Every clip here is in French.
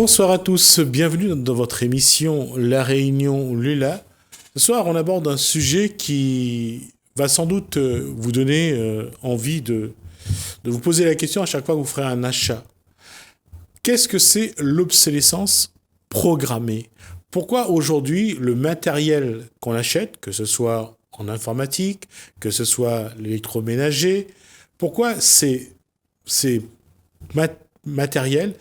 Bonsoir à tous, bienvenue dans votre émission La Réunion Lula. Ce soir, on aborde un sujet qui va sans doute vous donner envie de vous poser la question à chaque fois que vous ferez un achat. Qu'est-ce que c'est l'obsolescence programmée ? Pourquoi aujourd'hui le matériel qu'on achète, que ce soit en informatique, que ce soit l'électroménager, pourquoi ces matériels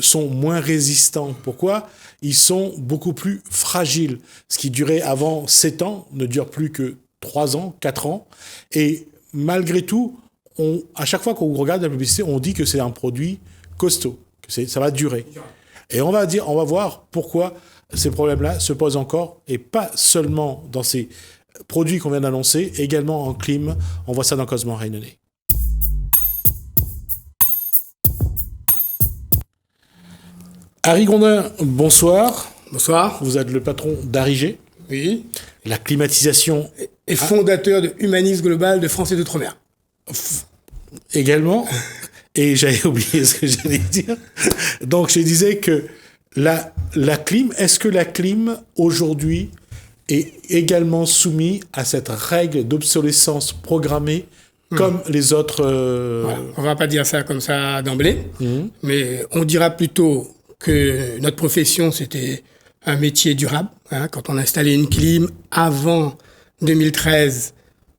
sont moins résistants? Pourquoi ils sont beaucoup plus fragiles? Ce qui durait avant 7 ans ne dure plus que 3 ans, 4 ans. Et malgré tout, à chaque fois qu'on regarde la publicité, on dit que c'est un produit costaud, que ça va durer. Et on va voir pourquoi ces problèmes-là se posent encore, et pas seulement dans ces produits qu'on vient d'annoncer, également en clim. On voit ça dans Cosmo Rainonnet. Harry Grondin, bonsoir. Bonsoir. Vous êtes le patron d'Arigé. Oui. La climatisation. Et fondateur de Humanisme Global de France et d'Outre-mer. Également. Et j'avais oublié ce que j'allais dire. Donc je disais que la clim, est-ce que la clim aujourd'hui est également soumise à cette règle d'obsolescence programmée comme les autres Voilà. On va pas dire ça comme ça d'emblée, mais on dira plutôt que notre profession, c'était un métier durable. Quand on installait une clim avant 2013,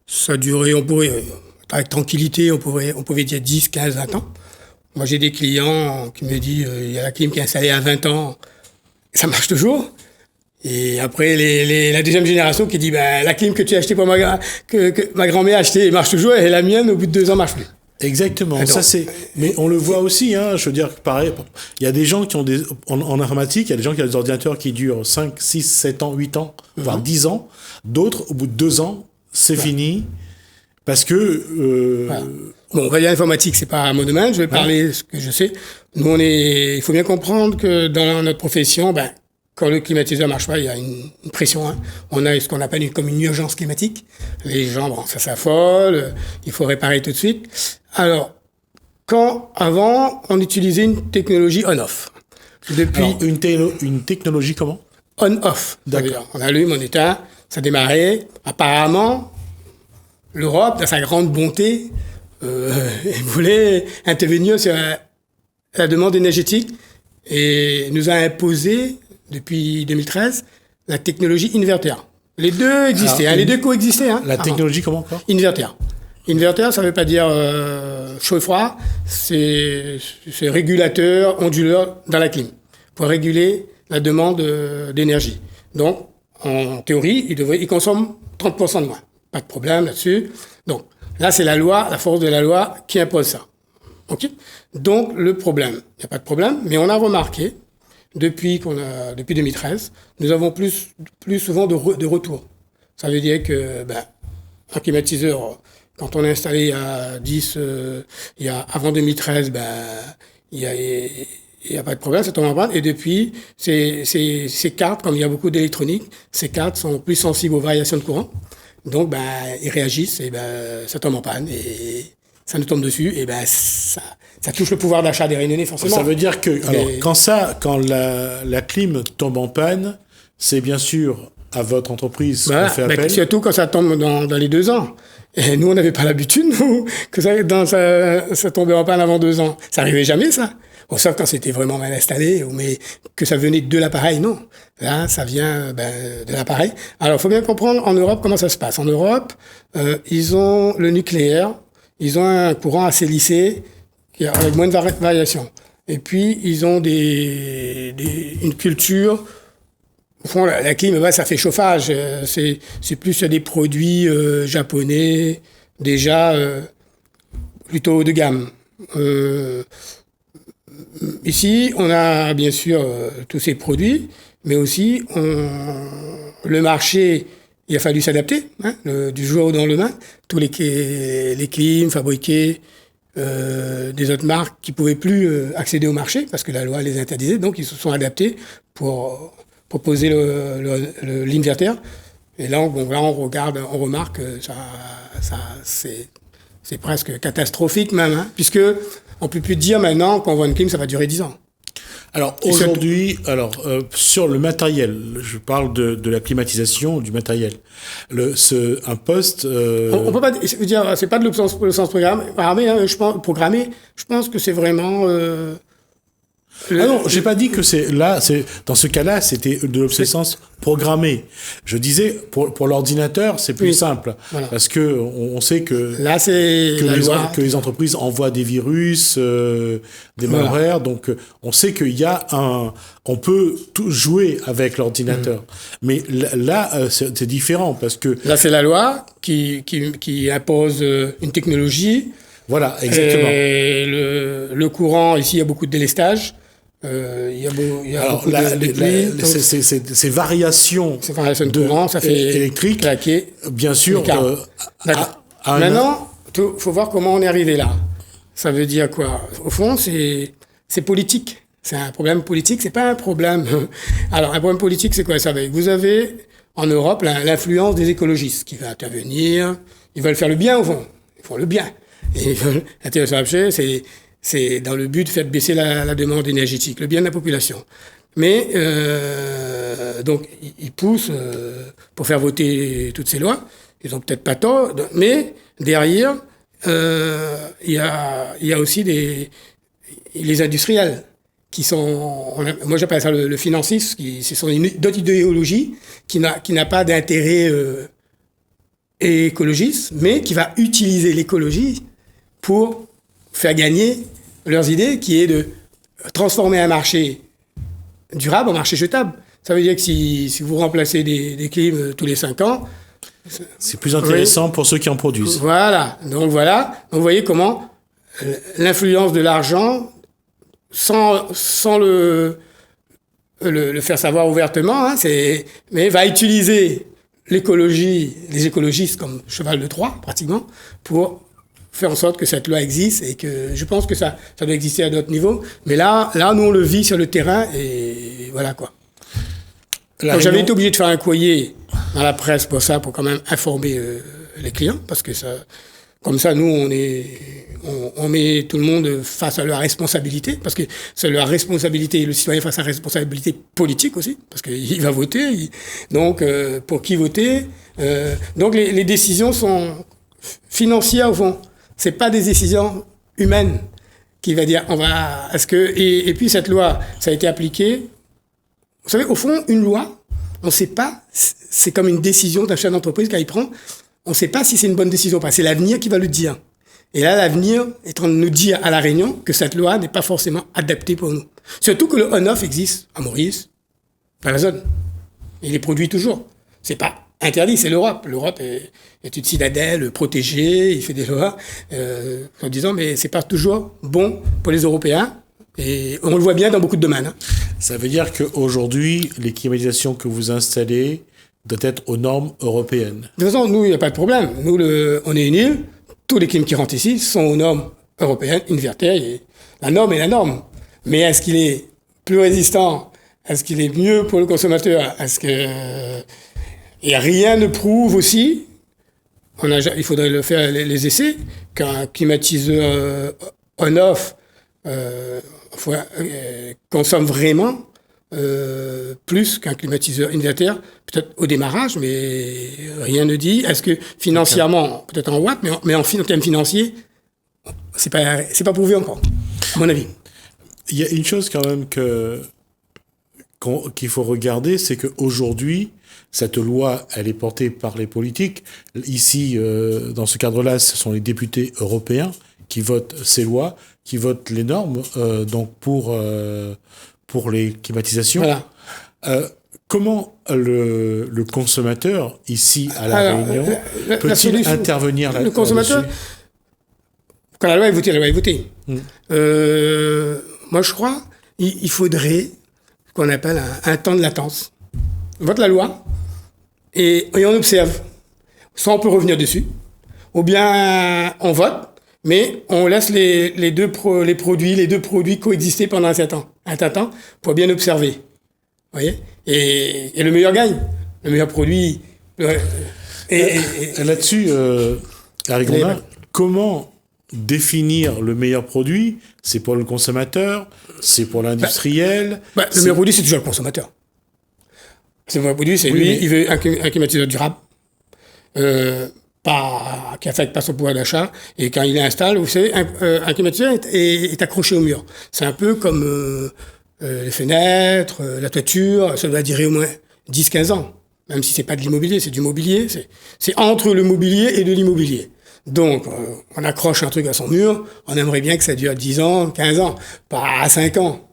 ça durait, on pourrait, avec tranquillité, on pouvait dire 10, 15, 20 ans. Moi, j'ai des clients qui me disent, il y a la clim qui est installée à 20 ans, ça marche toujours. Et après, la deuxième génération qui dit, la clim que tu as achetée pour que ma grand-mère a achetée, marche toujours, et la mienne, au bout de 2 ans, marche plus. Exactement. Donc, mais on le voit aussi, je veux dire, pareil, il y a des gens qui ont en informatique, il y a des gens qui ont des ordinateurs qui durent 5, 6, 7 ans, 8 ans, voire 10 ans. D'autres, au bout de 2 ans, c'est fini. Parce que, Bon, on va dire informatique, c'est pas mon domaine, je vais parler ce que je sais. Nous, il faut bien comprendre que dans notre profession, quand le climatiseur marche pas, il y a une pression. On a ce qu'on appelle comme une urgence climatique. Les gens, ça s'affole, il faut réparer tout de suite. Alors, avant, on utilisait une technologie on-off. Depuis. Alors, une technologie comment? On-off. D'accord. On allume, on éteint, ça démarrait. Apparemment, l'Europe, dans sa grande bonté, voulait intervenir sur la demande énergétique et nous a imposé, depuis 2013, la technologie inverter. Les deux existaient, les deux coexistaient. La technologie comment encore? Inverter. Inverter, ça ne veut pas dire chaud et froid, c'est régulateur, onduleur dans la clim, pour réguler la demande d'énergie. Donc, en théorie, il consomme 30% de moins. Pas de problème là-dessus. Donc, là, c'est la loi, la force de la loi qui impose ça. OK? Donc, le problème, il n'y a pas de problème, mais on a remarqué, depuis 2013, nous avons plus souvent de retours. Ça veut dire que, un climatiseur, quand on l'a installé avant 2013, il y a pas de problème, ça tombe en panne. Et depuis, ces cartes, comme il y a beaucoup d'électronique, ces cartes sont plus sensibles aux variations de courant. Donc, ils réagissent et ça tombe en panne et ça nous tombe dessus et ça touche le pouvoir d'achat des Réunionnais forcément. Ça veut dire que quand la clim tombe en panne, c'est bien sûr à votre entreprise qu'on fait appel. Surtout quand ça tombe dans les 2 ans. Et nous, on n'avait pas l'habitude, que ça tombait en panne avant 2 ans. Ça arrivait jamais, ça. Bon, sauf quand c'était vraiment mal installé, mais que ça venait de l'appareil, non. Là, ça vient de l'appareil. Alors, il faut bien comprendre en Europe comment ça se passe. En Europe, ils ont le nucléaire, ils ont un courant assez lissé, avec moins de variations. Et puis, ils ont une culture. Au fond, la clim, ça fait chauffage. C'est plus sur des produits japonais, déjà plutôt haut de gamme. Ici, on a bien sûr tous ces produits, mais aussi le marché, il a fallu s'adapter du jour au lendemain. Tous les clims fabriqués des autres marques qui pouvaient plus accéder au marché parce que la loi les interdisait, donc ils se sont adaptés pour proposer l'inverter. Et là, on regarde, on remarque que c'est presque catastrophique même, puisque on peut plus dire maintenant qu'on voit une clim, ça va durer 10 ans. Alors aujourd'hui, sur le matériel, je parle de la climatisation, du matériel. Un poste. On peut pas dire, c'est pas de l'obsolescence programmée. Hein, je pense que c'est vraiment. Non, j'ai pas dit que dans ce cas-là, c'était de l'obsolescence programmée. Je disais, pour l'ordinateur, c'est plus simple. Voilà. Parce que on sait que, là, que les entreprises envoient des virus, des malwares. Donc, on sait qu'il y a on peut tout jouer avec l'ordinateur. Mais là, c'est différent parce que. Là, c'est la loi qui impose une technologie. Voilà, exactement. Et le courant, ici, il y a beaucoup de délestage. Il y a beaucoup ces variations de courant, ça fait électrique, claquer, bien sûr. Maintenant, faut voir comment on est arrivé là. Ça veut dire quoi? Au fond, c'est politique. C'est un problème politique. C'est pas un problème. Alors, un problème politique, c'est quoi? Vous avez en Europe l'influence des écologistes qui va intervenir. Ils veulent faire le bien au fond. Ils font le bien. Et ils veulent intéresser. C'est dans le but de faire baisser la demande énergétique, le bien de la population. Mais donc ils poussent pour faire voter toutes ces lois. Ils ont peut-être pas tort, mais derrière il y a aussi les industriels qui sont, moi j'appelle ça le financiste, ce sont d'autres idéologies qui n'a pas d'intérêt écologiste, mais qui va utiliser l'écologie pour faire gagner leurs idées, qui est de transformer un marché durable en marché jetable. Ça veut dire que si vous remplacez des clims tous les 5 ans... C'est plus intéressant pour ceux qui en produisent. Voilà. Donc, vous voyez comment l'influence de l'argent, sans le faire savoir ouvertement, hein, mais va utiliser l'écologie, les écologistes comme cheval de Troie, pratiquement, pour faire en sorte que cette loi existe, et que je pense que ça doit exister à d'autres niveaux. Mais là, nous, on le vit sur le terrain, et voilà quoi. Donc, j'avais été obligé de faire un courrier dans la presse pour quand même informer les clients, parce que comme ça, nous, on met tout le monde face à leur responsabilité, parce que c'est leur responsabilité, le citoyen face à la responsabilité politique aussi, parce qu'il va voter. Donc, pour qui voter? Donc, les décisions sont financières au fond. C'est pas des décisions humaines qui va dire et puis cette loi, ça a été appliqué. Vous savez, au fond, une loi, on ne sait pas, c'est comme une décision d'un chef d'entreprise quand il prend, on ne sait pas si c'est une bonne décision ou pas. C'est l'avenir qui va le dire. Et là, l'avenir est en train de nous dire à La Réunion que cette loi n'est pas forcément adaptée pour nous. Surtout que le on-off existe à Maurice, dans la zone. Il est produit toujours. C'est pas interdit, c'est l'Europe. L'Europe est une citadelle protégée, il fait des lois en disant mais c'est pas toujours bon pour les Européens, et on le voit bien dans beaucoup de domaines. Hein. Ça veut dire qu'aujourd'hui, les climatisations que vous installez doivent être aux normes européennes. De toute façon, nous, il n'y a pas de problème. Nous, on est une île, tous les clims qui rentrent ici sont aux normes européennes, Inverter, et la norme est la norme. Mais est-ce qu'il est plus résistant? Est-ce qu'il est mieux pour le consommateur? Et rien ne prouve aussi, il faudrait le faire les essais, qu'un climatiseur on-off consomme vraiment plus qu'un climatiseur inverter, peut-être au démarrage, mais rien ne dit. Est-ce que financièrement, peut-être en watts, mais en termes financiers, c'est pas prouvé encore, à mon avis. Il y a une chose quand même qu'il faut regarder, c'est qu'aujourd'hui, cette loi, elle est portée par les politiques. Ici, dans ce cadre-là, ce sont les députés européens qui votent ces lois, qui votent les normes, donc pour les climatisations. Voilà. Comment le consommateur, ici à La Réunion, peut-il intervenir là-dessus? Le consommateur, quand la loi est votée, la loi est votée. Moi, je crois il faudrait ce qu'on appelle un temps de latence. On vote la loi et on observe. Soit on peut revenir dessus, ou bien on vote, mais on laisse les deux produits coexister pendant un certain temps pour bien observer. Vous voyez? Et le meilleur gagne. Le meilleur produit. Là-dessus, Harry Grondin, comment définir le meilleur produit, c'est pour le consommateur, c'est pour l'industriel. Le meilleur produit, c'est toujours le consommateur. Le meilleur produit, c'est lui, il veut un climatiseur durable, qui affecte pas son pouvoir d'achat, et quand il l'installe, vous savez, un climatiseur est accroché au mur. C'est un peu comme les fenêtres, la toiture, ça doit durer au moins 10-15 ans. Même si c'est pas de l'immobilier, c'est du mobilier, c'est entre le mobilier et de l'immobilier. Donc, on accroche un truc à son mur, on aimerait bien que ça dure 10 ans, 15 ans, pas 5 ans.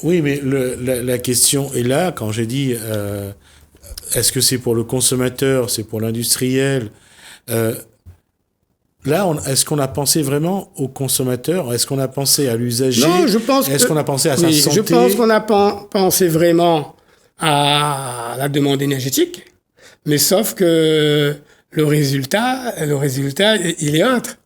Oui, mais la question est là, quand j'ai dit, est-ce que c'est pour le consommateur, c'est pour l'industriel là, est-ce qu'on a pensé vraiment au consommateur? Est-ce qu'on a pensé à l'usager? Non, je pense Est-ce qu'on a pensé à sa santé? Je pense qu'on a pensé vraiment à la demande énergétique, mais sauf que le résultat, il est autre.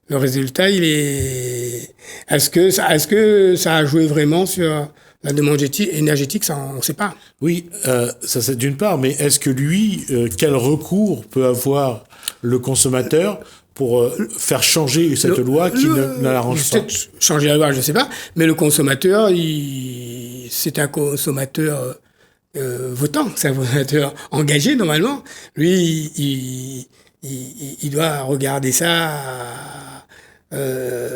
Le résultat, il est... Est-ce que ça a joué vraiment sur la demande énergétique? Ça, on ne sait pas. Oui, ça c'est d'une part, mais est-ce que lui, quel recours peut avoir le consommateur pour faire changer cette loi qui ne l'arrange pas? Peut-être changer la loi, je ne sais pas, mais le consommateur, c'est un consommateur votant, c'est un consommateur engagé normalement. Lui, il doit regarder ça,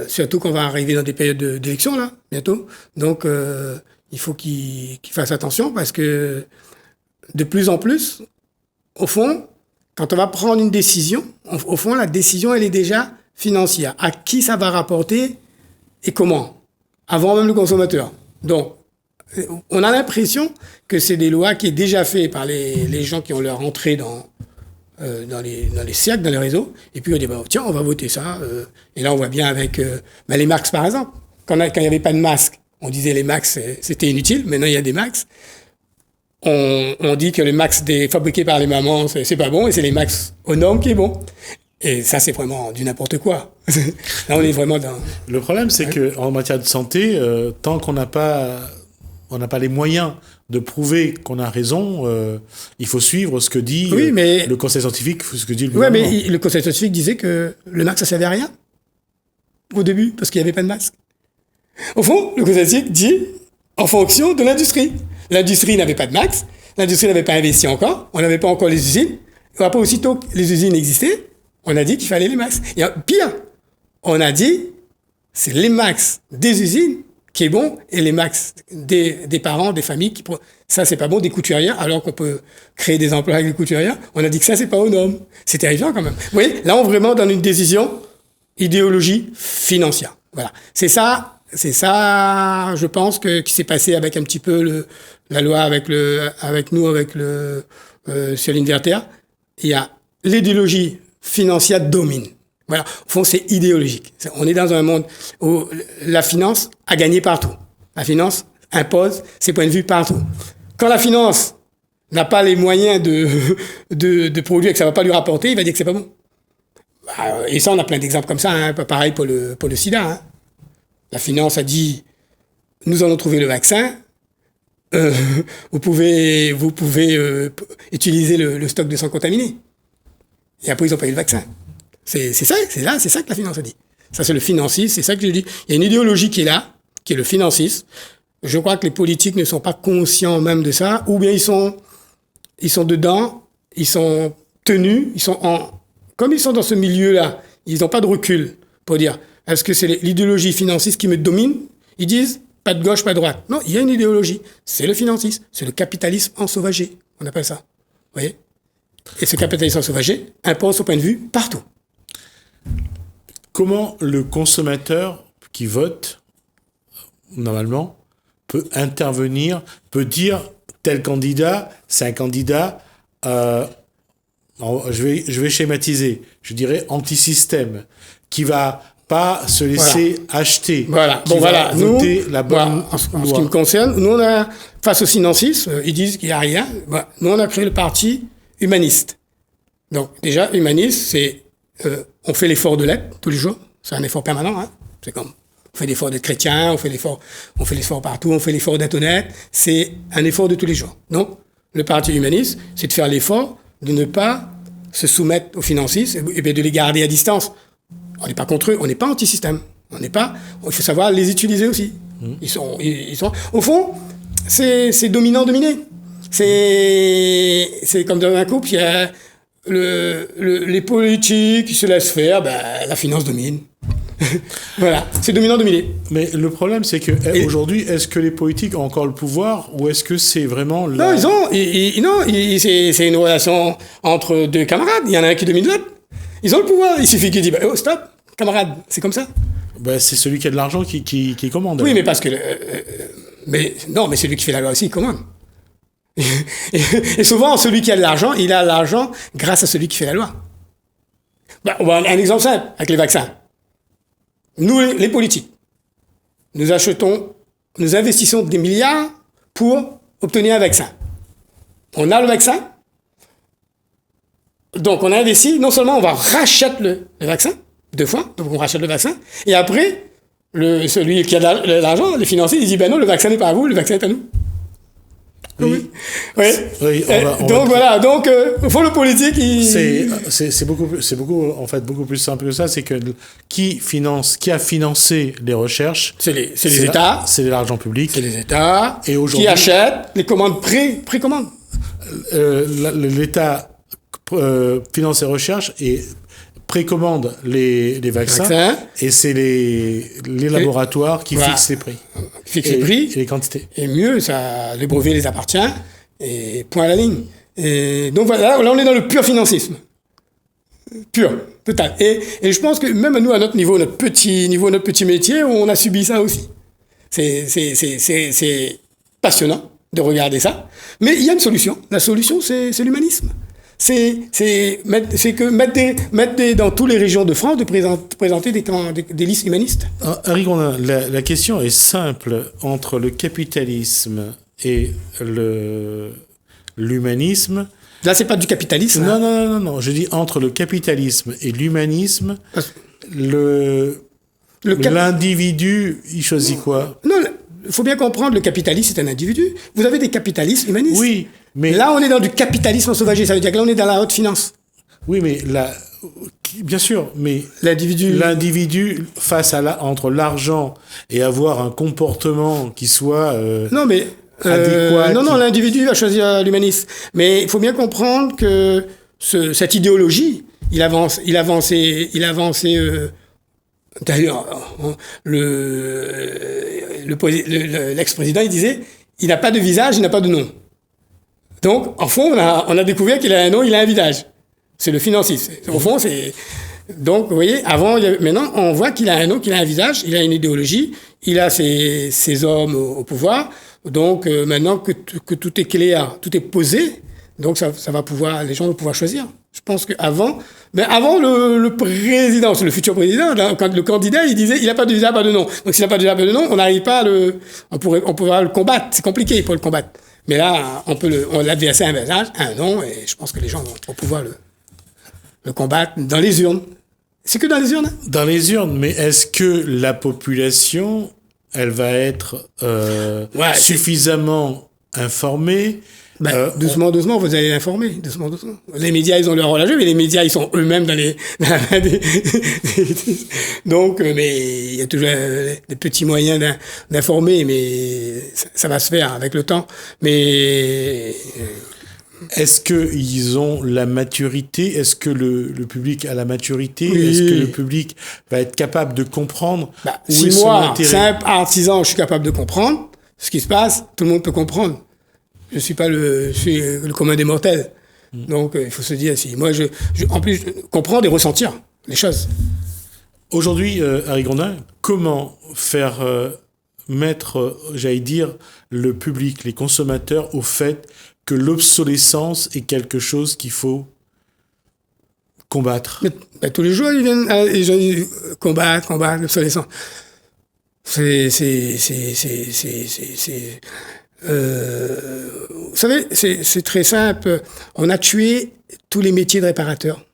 surtout qu'on va arriver dans des périodes d'élection là, bientôt. Donc, il faut qu'il fasse attention parce que de plus en plus, au fond, quand on va prendre une décision, au fond, la décision, elle est déjà financière. À qui ça va rapporter et comment? Avant même le consommateur. Donc, on a l'impression que c'est des lois qui sont déjà faites par les gens qui ont leur entrée dans les cercles, dans les réseaux. Et puis on dit, tiens, on va voter ça. Et là, on voit bien avec les Max, par exemple. Quand il n'y avait pas de masque, on disait les Max, c'était inutile. Maintenant, il y a des Max. On dit que les Max fabriqués par les mamans, c'est pas bon. Et c'est les Max aux normes qui est bon. Et ça, c'est vraiment du n'importe quoi. Là, on est vraiment dans... Le problème, c'est qu'en matière de santé, tant qu'on n'a pas les moyens de prouver qu'on a raison, il faut suivre ce que dit le conseil scientifique, ce que dit le gouvernement. Oui, mais le conseil scientifique disait que le masque, ça servait à rien au début, parce qu'il n'y avait pas de masque. Au fond, le conseil scientifique dit en fonction de l'industrie. L'industrie n'avait pas de masque, l'industrie n'avait pas investi encore, on n'avait pas encore les usines. Et après, aussitôt que les usines existaient, on a dit qu'il fallait les masques. Et pire, on a dit c'est les masques des usines qui est bon, et les max des parents, des familles, ça c'est pas bon, des couturières, alors qu'on peut créer des emplois avec les couturières, on a dit que ça c'est pas aux normes. C'est terrifiant quand même. Vous voyez, là on est vraiment dans une décision idéologie financière. Voilà. C'est ça, je pense, qui s'est passé avec un petit peu la loi avec nous, sur l'inverter. Il y a l'idéologie financière domine. Voilà. Au fond, c'est idéologique. On est dans un monde où la finance a gagné partout. La finance impose ses points de vue partout. Quand la finance n'a pas les moyens de produire et que ça va pas lui rapporter, il va dire que c'est pas bon. Et ça, on a plein d'exemples comme ça, hein. Pareil pour le sida, hein. La finance a dit, nous allons trouver le vaccin, vous pouvez utiliser le stock de sang contaminé. Et après, ils n'ont pas eu le vaccin. C'est ça que la finance a dit. Ça, c'est le financisme, c'est ça que je dis. Il y a une idéologie qui est là, qui est le financisme. Je crois que les politiques ne sont pas conscients même de ça, ou bien ils sont dedans, ils sont tenus, comme ils sont dans ce milieu-là, ils n'ont pas de recul pour dire, est-ce que c'est l'idéologie financiste qui me domine? Ils disent, pas de gauche, pas de droite. Non, il y a une idéologie. C'est le financisme, c'est le capitalisme ensauvagé, on appelle ça. Vous voyez? Et ce capitalisme ensauvagé impose son point de vue partout. Comment le consommateur qui vote, normalement, peut intervenir, peut dire tel candidat, c'est un candidat, je vais schématiser, je dirais anti-système, qui va pas se laisser acheter. Voilà. Qui va voter la bonne loi. En ce qui me concerne, nous on a, face au financisme, ils disent qu'il n'y a rien, nous on a créé le parti humaniste. Donc déjà, humaniste, c'est on fait l'effort de l'être tous les jours, c'est un effort permanent, hein. C'est comme on fait l'effort d'être chrétien, on fait l'effort partout, on fait l'effort d'être honnête, c'est un effort de tous les jours. Donc le parti humaniste, c'est de faire l'effort de ne pas se soumettre aux financistes et de les garder à distance. On n'est pas contre eux, on n'est pas anti-système. Il faut savoir les utiliser aussi. Ils sont, au fond, c'est dominant-dominé. C'est comme dans un couple, il y a les politiques qui se laissent faire, la finance domine. Voilà, c'est dominant-dominé. Mais le problème, c'est que aujourd'hui, est-ce que les politiques ont encore le pouvoir ou est-ce que c'est vraiment Non, c'est une relation entre deux camarades. Il y en a un qui domine l'autre. Ils ont le pouvoir. Il suffit qu'ils disent oh, stop, camarade, c'est comme ça. C'est celui qui a de l'argent qui commande. Oui, mais parce que. Mais celui qui fait la loi aussi, il commande. Et souvent, celui qui a de l'argent, il a l'argent grâce à celui qui fait la loi. Un exemple simple, avec les vaccins. Nous, les politiques, nous investissons des milliards pour obtenir un vaccin. On a le vaccin, donc on a investi, non seulement on va racheter le vaccin, 2 fois, donc on rachète le vaccin, et après, celui qui a de l'argent, les financiers, il dit, non, le vaccin n'est pas à vous, le vaccin est à nous. Oui. Donc au fond le politique c'est beaucoup plus simple que ça. C'est que qui a financé les recherches, c'est les États, c'est de l'argent public, c'est les États et aujourd'hui, qui achètent les commandes précommandes. L'État finance les recherches et précommande les vaccins, et c'est les laboratoires qui fixent les prix. Et les quantités. Et mieux, les brevets les appartient, et point à la ligne. Et donc voilà, là on est dans le pur financisme. Pur, total. Et je pense que même nous, à notre niveau, notre petit métier, on a subi ça aussi. C'est passionnant de regarder ça. Mais il y a une solution. La solution, c'est l'humanisme. C'est mettre dans toutes les régions de France de présenter des listes humanistes. Henri Grondin, la question est simple. Entre le capitalisme et l'humanisme... Là, c'est pas du capitalisme. Non. Je dis entre le capitalisme et l'humanisme, l'individu, il choisit quoi? Non, il faut bien comprendre, le capitaliste, c'est un individu. Vous avez des capitalistes humanistes. Oui, mais... Là, on est dans du capitalisme sauvager. Ça veut dire que là, on est dans la haute finance. Oui, mais bien sûr, mais l'individu entre l'argent et avoir un comportement qui soit adéquat. L'individu va choisir l'humanisme. Mais il faut bien comprendre que cette idéologie, il avançait. D'ailleurs, l'ex-président, il disait, il n'a pas de visage, il n'a pas de nom. Donc, en fond, on a découvert qu'il a un nom, il a un visage. C'est le financiste. Au fond, c'est... Donc, vous voyez, maintenant, on voit qu'il a un nom, qu'il a un visage, il a une idéologie, il a ses hommes au pouvoir. Donc, maintenant que tout est clair, tout est posé, donc ça va pouvoir, les gens vont pouvoir choisir. Je pense qu'avant, le président, c'est le futur président, quand le candidat, il disait, il n'a pas de visage, pas de nom. Donc, s'il n'a pas de visage, pas de nom, on n'arrive pas on pourra le combattre. C'est compliqué pour le combattre. Mais là, on l'a versé un visage, un nom, et je pense que les gens vont pouvoir le combattre dans les urnes. C'est que dans les urnes. Hein. Dans les urnes, mais est-ce que la population, elle va être suffisamment informée? Doucement, vous allez l'informer. Doucement. Les médias, ils ont leur rôle à jouer, mais les médias, ils sont eux-mêmes dans les... Donc, mais il y a toujours des petits moyens d'informer, mais ça va se faire avec le temps. Mais... Est-ce qu'ils ont la maturité? Est-ce que le public a la maturité? Oui. Est-ce que le public va être capable de comprendre si moi, simple artisan, je suis capable de comprendre ce qui se passe, tout le monde peut comprendre. Je suis le commun des mortels. Donc, il faut se dire, moi, en plus, comprendre et ressentir les choses. Aujourd'hui, Henri Grondin, comment faire mettre, j'allais dire, le public, les consommateurs, au fait que l'obsolescence est quelque chose qu'il faut combattre? Tous les jours, les gens disent combattre l'obsolescence. Vous savez, c'est très simple. On a tué tous les métiers de réparateurs.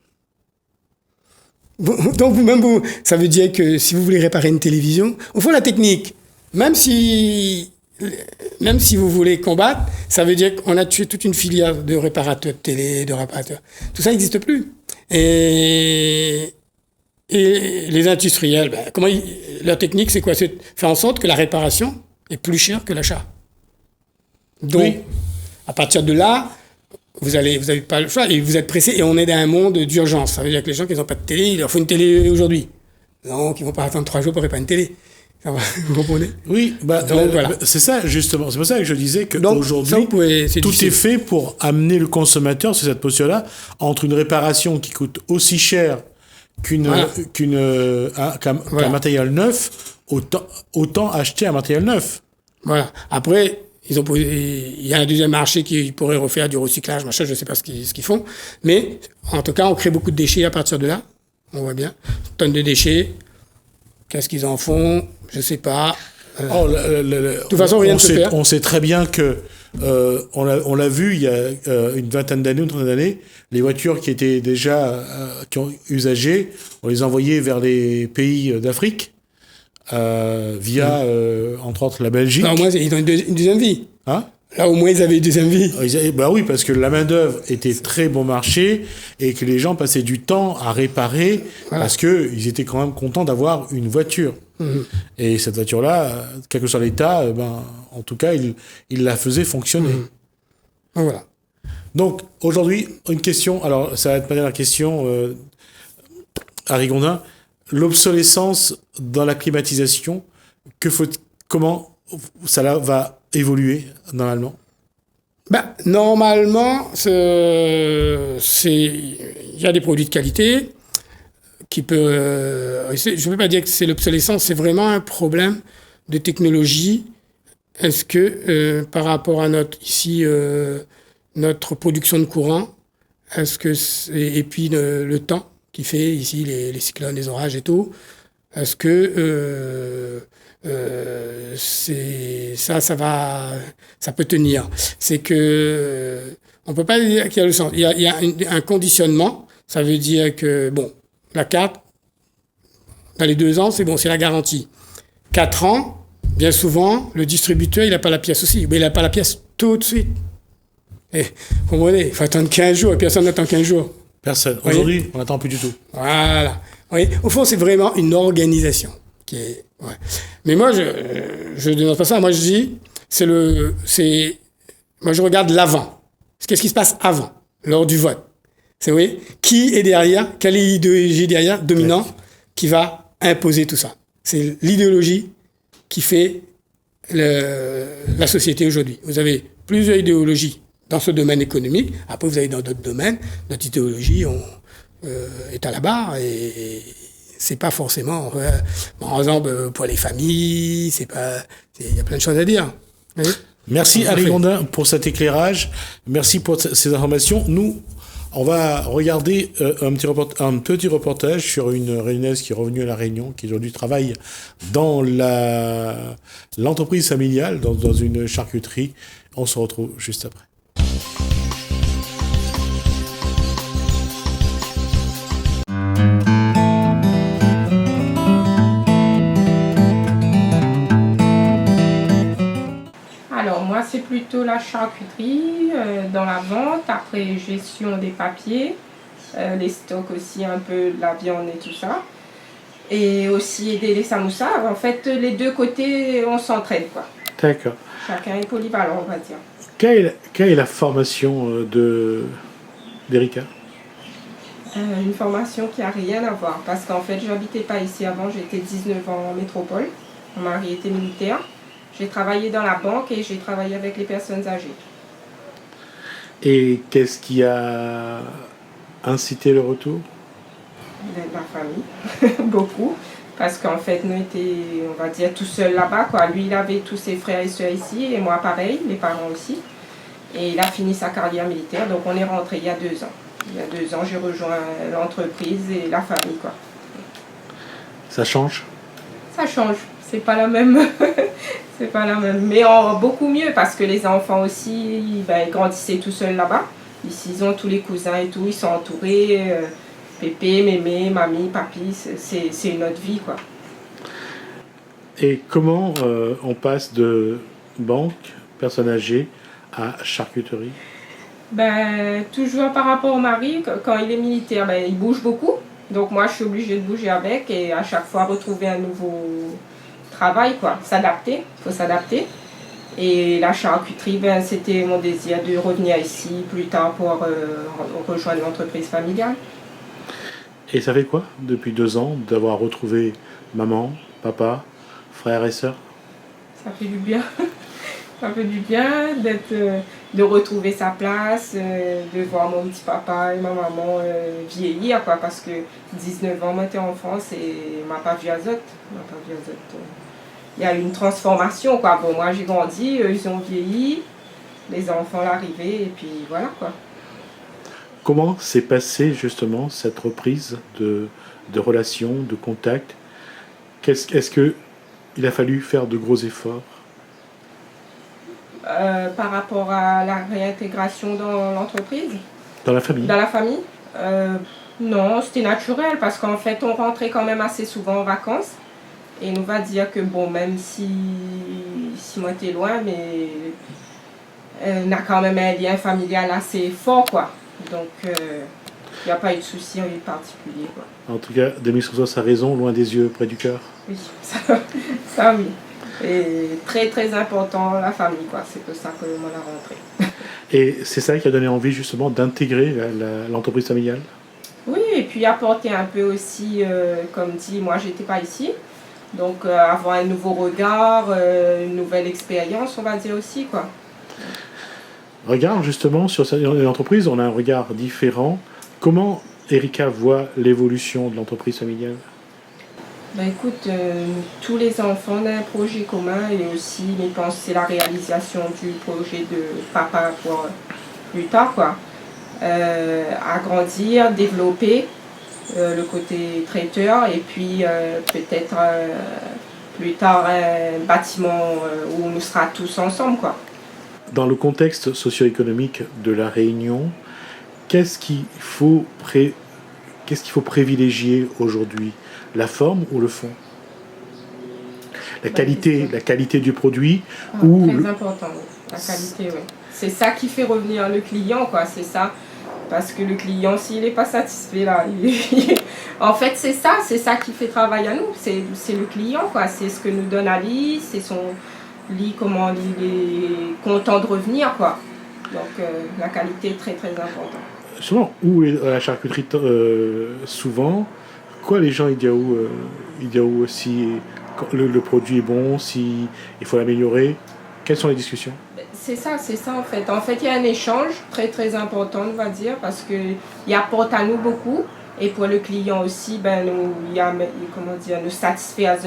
Donc, ça veut dire que si vous voulez réparer une télévision, au fond, la technique, même si vous voulez combattre, ça veut dire qu'on a tué toute une filière de réparateurs de télé, de réparateurs. Tout ça n'existe plus. Et Et les industriels, leur technique, c'est quoi? C'est de faire en sorte que la réparation est plus chère que l'achat. Donc, Oui. à partir de là, vous n'avez pas le choix et vous êtes pressé. Et on est dans un monde d'urgence. Ça veut dire que les gens qui n'ont pas de télé, il leur faut une télé aujourd'hui. Donc, ils ne vont pas attendre 3 jours pour réparer une télé. Vous comprenez? Oui, Donc, voilà. c'est ça justement. C'est pour ça que je disais Donc, ça, vous qu'aujourd'hui, pouvez- c'est tout difficile. est fait pour amener le consommateur sur cette posture-là, entre une réparation qui coûte aussi cher Voilà. qu'un matériel neuf, autant acheter un matériel neuf. Voilà. Après, il y a un deuxième marché qui pourrait refaire du recyclage, machin, je ne sais pas ce qu'ils font. Mais, en tout cas, on crée beaucoup de déchets à partir de là. On voit bien. Tonnes de déchets. Qu'est-ce qu'ils en font? Je ne sais pas. De toute façon, rien ne se perd. On sait très bien que, on l'a vu il y a une vingtaine d'années, une trentaine d'années, les voitures qui étaient déjà usagées, on les envoyait vers les pays d'Afrique, via, entre autres, la Belgique. Là, au moins, ils ont une deuxième vie. Hein? Là, au moins, ils avaient une deuxième vie. Bah oui, parce que la main-d'œuvre était très bon marché et que les gens passaient du temps à réparer parce qu'ils étaient quand même contents d'avoir une voiture. Et cette voiture-là, quel que soit l'état, en tout cas, il la faisait fonctionner. Voilà. Donc, aujourd'hui, une question, alors ça va être ma dernière question, Harry Gondin. L'obsolescence dans la climatisation, comment ça va évoluer normalement? Normalement, il y a des produits de qualité qui peut. Je ne veux pas dire que c'est l'obsolescence, c'est vraiment un problème de technologie. Est-ce que par rapport à notre production de courant, et puis le temps qui fait ici les cyclones, les orages et tout, est-ce que ça peut tenir? C'est que on peut pas dire qu'il y a le sens. Il y a un conditionnement. Ça veut dire que la carte dans les 2 ans, c'est bon, c'est la garantie. 4 ans, bien souvent, le distributeur il n'a pas la pièce aussi, mais il n'a pas la pièce tout de suite. Et vous comprenez, il faut attendre 15 jours et personne n'attend 15 jours. Personne. Aujourd'hui, on n'attend plus du tout. Voilà. Oui. Au fond, c'est vraiment une organisation qui est. Ouais. Mais moi, je dénonce pas ça. Moi, je dis, moi, je regarde l'avant. Qu'est-ce qui se passe avant, lors du vote? Oui, qui est derrière? Quelle est l'idéologie derrière, dominante, qui va imposer tout ça? C'est l'idéologie qui fait la société aujourd'hui. Vous avez plusieurs idéologies dans ce domaine économique. Après, vous avez dans d'autres domaines, notre idéologie est à la barre et c'est pas forcément. Par exemple, pour les familles, il y a plein de choses à dire. Oui. Merci Harry Gondin pour cet éclairage. Merci pour ces informations. Nous, on va regarder un petit reportage sur une Réunionnaise qui est revenue à La Réunion, qui aujourd'hui travaille dans l'entreprise familiale, dans une charcuterie. On se retrouve juste après. Alors moi c'est plutôt la charcuterie, dans la vente, après gestion des papiers, les stocks aussi un peu de la viande et tout ça. Et aussi aider les samoussas. En fait les deux côtés on s'entraide quoi. D'accord. Chacun est polyvalent on va dire. Quelle est la formation d'Erika? Une formation qui n'a rien à voir parce qu'en fait j'habitais pas ici avant, j'étais 19 ans en métropole, mon mari était militaire. J'ai travaillé dans la banque et j'ai travaillé avec les personnes âgées. Et qu'est-ce qui a incité le retour? Ma famille, beaucoup. Parce qu'en fait, nous étions, on va dire, tout seuls là-bas, quoi. Lui, il avait tous ses frères et sœurs ici, et moi pareil, mes parents aussi. Et il a fini sa carrière militaire, donc on est rentré il y a 2 ans. Il y a 2 ans, j'ai rejoint l'entreprise et la famille, quoi. Ça change? Ça change, c'est pas la même. C'est pas la même. Mais beaucoup mieux, parce que les enfants aussi, ils grandissaient tout seuls là-bas. Ici, ils ont tous les cousins et tout, ils sont entourés. Pépé, mémé, mamie, papy, c'est une autre vie, quoi. Et comment on passe de banque, personne âgée, à charcuterie? Toujours par rapport au mari, quand il est militaire, il bouge beaucoup. Donc moi, je suis obligée de bouger avec et à chaque fois retrouver un nouveau travail, quoi. S'adapter, il faut s'adapter. Et la charcuterie, ben, c'était mon désir de revenir ici plus tard pour rejoindre l'entreprise familiale. Et ça fait quoi, depuis 2 ans, d'avoir retrouvé maman, papa, frères et sœurs? Ça fait du bien. Ça fait du bien de retrouver sa place, de voir mon petit papa et ma maman vieillir, quoi, parce que 19 ans, moi, j'étais en France et m'a pas vu à Zot. Il y a eu une transformation, quoi. Bon, moi, j'ai grandi, eux, ils ont vieilli, les enfants l'arrivée, et puis voilà, quoi. Comment s'est passée justement cette reprise de relations, de contact? Est-ce qu'il a fallu faire de gros efforts? Par rapport à la réintégration dans l'entreprise, Dans la famille? dans la famille, non, c'était naturel parce qu'en fait, on rentrait quand même assez souvent en vacances. Et on va dire que, bon, même si moi t'es loin, mais on a quand même un lien familial assez fort, quoi. Donc, il n'y a pas eu de souci particulier, quoi. En tout cas, Demis Roussos a raison, loin des yeux, près du cœur. Oui, ça oui. Et très très important, la famille, quoi. C'est pour ça que moi la rentrée. Et c'est ça qui a donné envie justement d'intégrer l'entreprise familiale? Oui, et puis apporter un peu aussi, comme dit, moi j'étais pas ici. Donc avoir un nouveau regard, une nouvelle expérience, on va dire aussi, quoi. Regarde justement sur l'entreprise, on a un regard différent. Comment Erika voit l'évolution de l'entreprise familiale? Ben écoute, tous les enfants ont un projet commun et aussi, je pense, c'est la réalisation du projet de papa pour plus tard, quoi. Agrandir, développer le côté traiteur et puis peut-être plus tard un bâtiment où on sera tous ensemble, quoi. Dans le contexte socio-économique de la Réunion, qu'est-ce qu'il faut privilégier aujourd'hui? La forme ou le fond? La qualité du produit ou très important, oui. La qualité, oui. C'est ça qui fait revenir le client, quoi. C'est ça. Parce que le client, s'il n'est pas satisfait, là, en fait, c'est ça qui fait travail à nous. C'est le client, quoi. C'est ce que nous donne Ali, c'est son lit, comment il est content de revenir, quoi. Donc, la qualité est très, très importante. Souvent, où est la charcuterie souvent, quoi les gens ils disent où si le produit est bon, si il faut l'améliorer, quelles sont les discussions? C'est ça en fait. En fait, il y a un échange très très important, on va dire, parce qu'il apporte à nous beaucoup. Et pour le client aussi, ben, nous satisfait à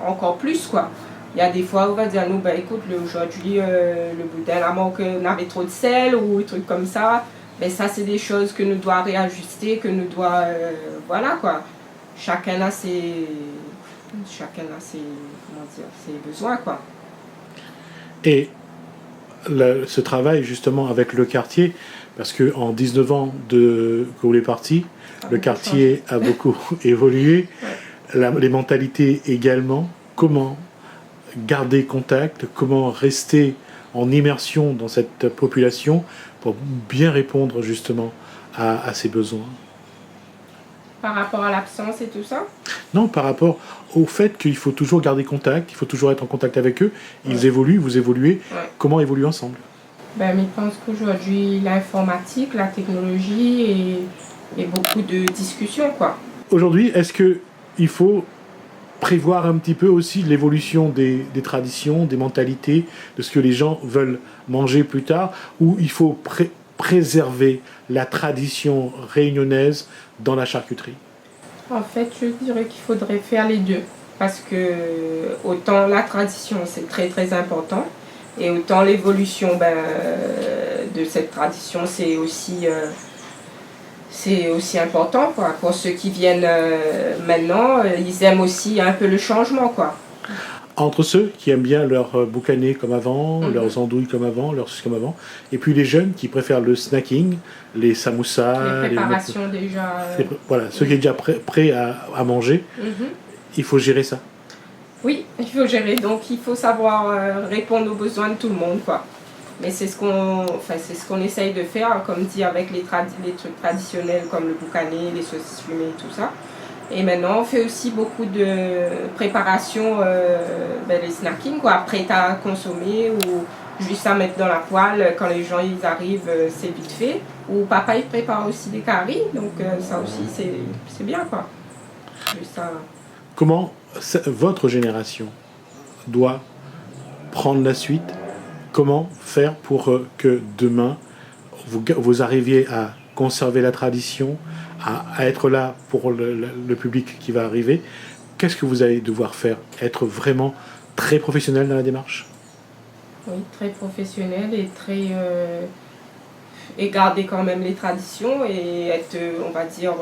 encore plus, quoi. Il y a des fois où on va dire, nous, ben, écoute, aujourd'hui, le boudin, là, on avait trop de sel ou des trucs comme ça. Ben, ça, c'est des choses que nous devons réajuster, que nous devons... voilà, quoi. Chacun a ses besoins, quoi. Et ce travail justement avec le quartier, parce qu'en 19 ans que vous êtes parti, le quartier a beaucoup évolué, ouais. Les mentalités également. Comment garder contact, comment rester en immersion dans cette population pour bien répondre justement à ses besoins? Par rapport à l'absence et tout ça? Non, par rapport au fait qu'il faut toujours garder contact, il faut toujours être en contact avec eux. Ils évoluent, vous évoluez. Ouais. Comment évoluer ensemble? Ben, je pense qu'aujourd'hui, l'informatique, la technologie et beaucoup de discussions, quoi. Aujourd'hui, est-ce qu'il faut prévoir un petit peu aussi l'évolution des traditions, des mentalités, de ce que les gens veulent manger plus tard, ou il faut préserver la tradition réunionnaise dans la charcuterie? En fait, je dirais qu'il faudrait faire les deux. Parce que autant la tradition, c'est très très important, et autant l'évolution de cette tradition, c'est aussi important, quoi. Pour ceux qui viennent maintenant, ils aiment aussi un peu le changement, quoi. Entre ceux qui aiment bien leur boucané comme avant, leurs andouilles comme avant, leurs saucisses comme avant, et puis les jeunes qui préfèrent le snacking, les samoussas, les préparations déjà... voilà, ceux qui sont déjà prêts à manger, il faut gérer ça. Oui, il faut gérer, donc il faut savoir répondre aux besoins de tout le monde, quoi. Mais c'est ce qu'on essaye de faire, comme dit, avec les trucs traditionnels comme le boucané, les saucisses fumées et tout ça. Et maintenant, on fait aussi beaucoup de préparation, les snackings, quoi, prêts à consommer ou juste à mettre dans la poêle. Quand les gens ils arrivent, c'est vite fait. Ou papa, il prépare aussi des caries, donc ça aussi, c'est bien, quoi. Juste ça. Comment votre génération doit prendre la suite? Comment faire pour que demain, vous arriviez à conserver la tradition, à être là pour le public qui va arriver? Qu'est-ce que vous allez devoir faire? Être vraiment très professionnel dans la démarche? Oui, très professionnel et et garder quand même les traditions et être, on va dire,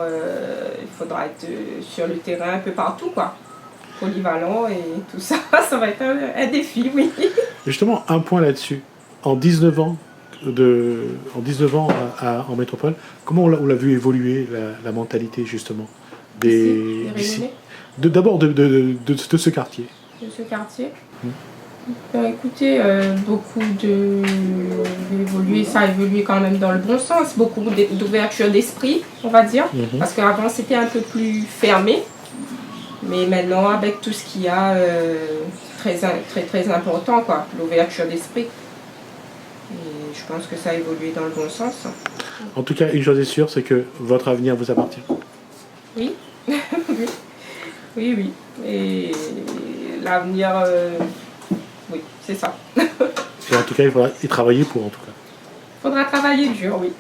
il faudra être sur le terrain un peu partout, quoi. Polyvalent et tout ça, ça va être un défi, oui. Justement, un point là-dessus. En 19 ans, en métropole, comment on l'a vu évoluer la mentalité justement d'ici, d'abord de ce quartier? De ce quartier. Écoutez, ça a évolué quand même dans le bon sens, beaucoup d'ouverture d'esprit, on va dire, parce qu'avant c'était un peu plus fermé, mais maintenant avec tout ce qu'il y a, très important, quoi, l'ouverture d'esprit. Et je pense que ça a évolué dans le bon sens. En tout cas, une chose est sûre, c'est que votre avenir vous appartient. Oui, oui. Et l'avenir, oui, c'est ça. Et en tout cas, il faudra y travailler pour, en tout cas. Il faudra travailler dur, oui.